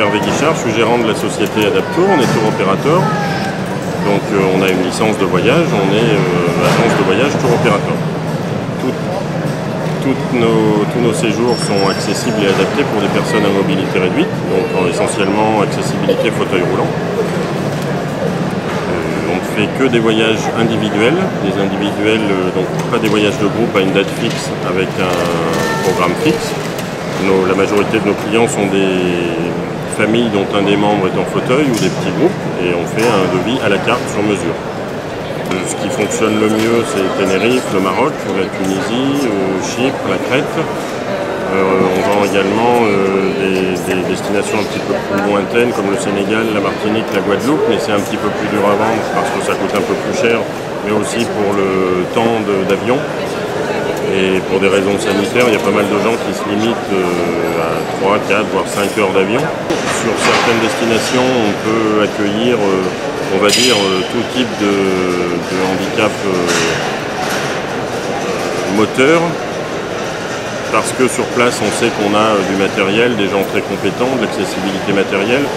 Hervé Guichard, je suis gérant de la société Adaptour, on est tour opérateur. Donc on a une licence de voyage, on est agence de voyage tour opérateur. Tous nos séjours sont accessibles et adaptés pour des personnes à mobilité réduite, donc essentiellement accessibilité fauteuil roulant. On ne fait que des voyages individuels, donc pas des voyages de groupe à une date fixe avec un programme fixe. La majorité de nos clients sont des familles dont un des membres est en fauteuil ou des petits groupes, et on fait un devis à la carte sur mesure. Ce qui fonctionne le mieux, c'est Tenerife, le Maroc, la Tunisie, Chypre, la Crète. On vend également des destinations un petit peu plus lointaines comme le Sénégal, la Martinique, la Guadeloupe, mais c'est un petit peu plus dur à vendre parce que ça coûte un peu plus cher, mais aussi pour le temps d'avion. Et pour des raisons sanitaires, il y a pas mal de gens qui se limitent à 3, 4, voire 5 heures d'avion. Sur certaines destinations, on peut accueillir, on va dire, tout type de handicap moteur. Parce que sur place, on sait qu'on a du matériel, des gens très compétents, de l'accessibilité matérielle,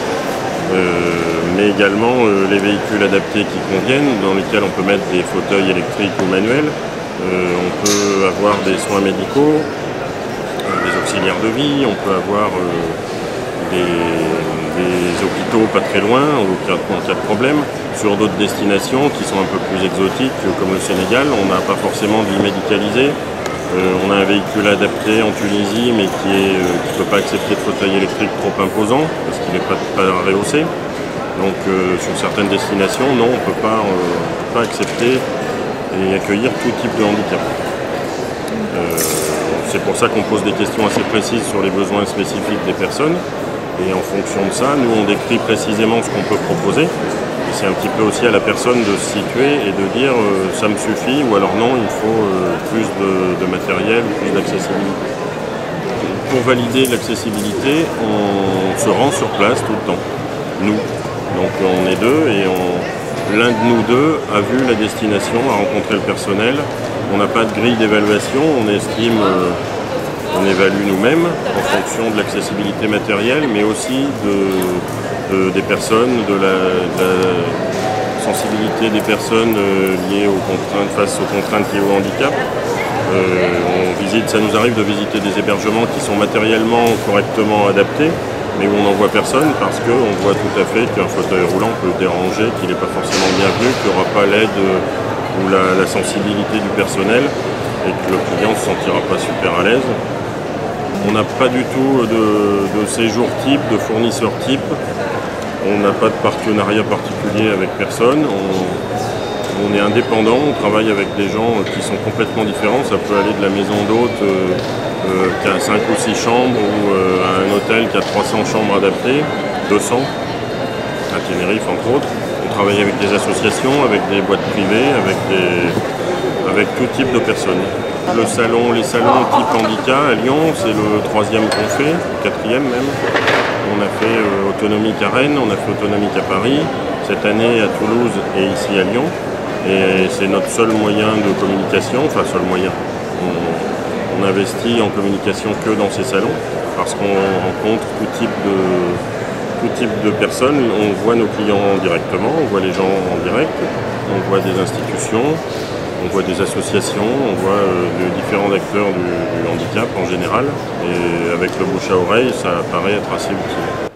mais également les véhicules adaptés qui conviennent, dans lesquels on peut mettre des fauteuils électriques ou manuels. On peut avoir des soins médicaux, des auxiliaires de vie, on peut avoir des hôpitaux pas très loin en cas de problème. Sur d'autres destinations qui sont un peu plus exotiques, comme le Sénégal, on n'a pas forcément de lit médicalisé. On a un véhicule adapté en Tunisie, mais qui ne peut pas accepter de fauteuil électrique trop imposant, parce qu'il n'est pas rehaussé. Donc sur certaines destinations, non, on ne peut pas accepter et accueillir tout type de handicap. C'est pour ça qu'on pose des questions assez précises sur les besoins spécifiques des personnes. Et en fonction de ça, nous on décrit précisément ce qu'on peut proposer. C'est un petit peu aussi à la personne de se situer et de dire ça me suffit, ou alors non, il faut plus de matériel, plus d'accessibilité. Pour valider l'accessibilité, on se rend sur place tout le temps, nous. Donc on est deux et l'un de nous deux a vu la destination, a rencontré le personnel. On n'a pas de grille d'évaluation, on estime, on évalue nous-mêmes en fonction de l'accessibilité matérielle, mais aussi des personnes, de la sensibilité des personnes liées aux contraintes, face aux contraintes liées au handicap. Ça nous arrive de visiter des hébergements qui sont matériellement correctement adaptés, mais où on n'en voit personne parce qu'on voit tout à fait qu'un fauteuil roulant peut déranger, qu'il n'est pas forcément bienvenu, qu'il n'y aura pas l'aide ou la sensibilité du personnel et que le client ne se sentira pas super à l'aise. On n'a pas du tout de séjour type, de fournisseur type. On n'a pas de partenariat particulier avec personne. On est indépendant, on travaille avec des gens qui sont complètement différents. Ça peut aller de la maison d'hôte qui a 5 ou 6 chambres ou à un hôtel qui a 300 chambres adaptées, 200 à Tenerife entre autres. On travaille avec des associations, avec des boîtes privées, avec tout type de personnes. Les salons type handicap à Lyon, c'est le 3e qu'on fait, le 4e même. On a fait Autonomique à Rennes, on a fait Autonomique à Paris, cette année à Toulouse et ici à Lyon. Et c'est notre seul moyen de communication, enfin seul moyen. On investit en communication que dans ces salons parce qu'on rencontre tout type de personnes. On voit nos clients directement, on voit les gens en direct, on voit des institutions, on voit des associations, on voit différents acteurs du handicap en général. Et avec le bouche à oreille, ça paraît être assez utile.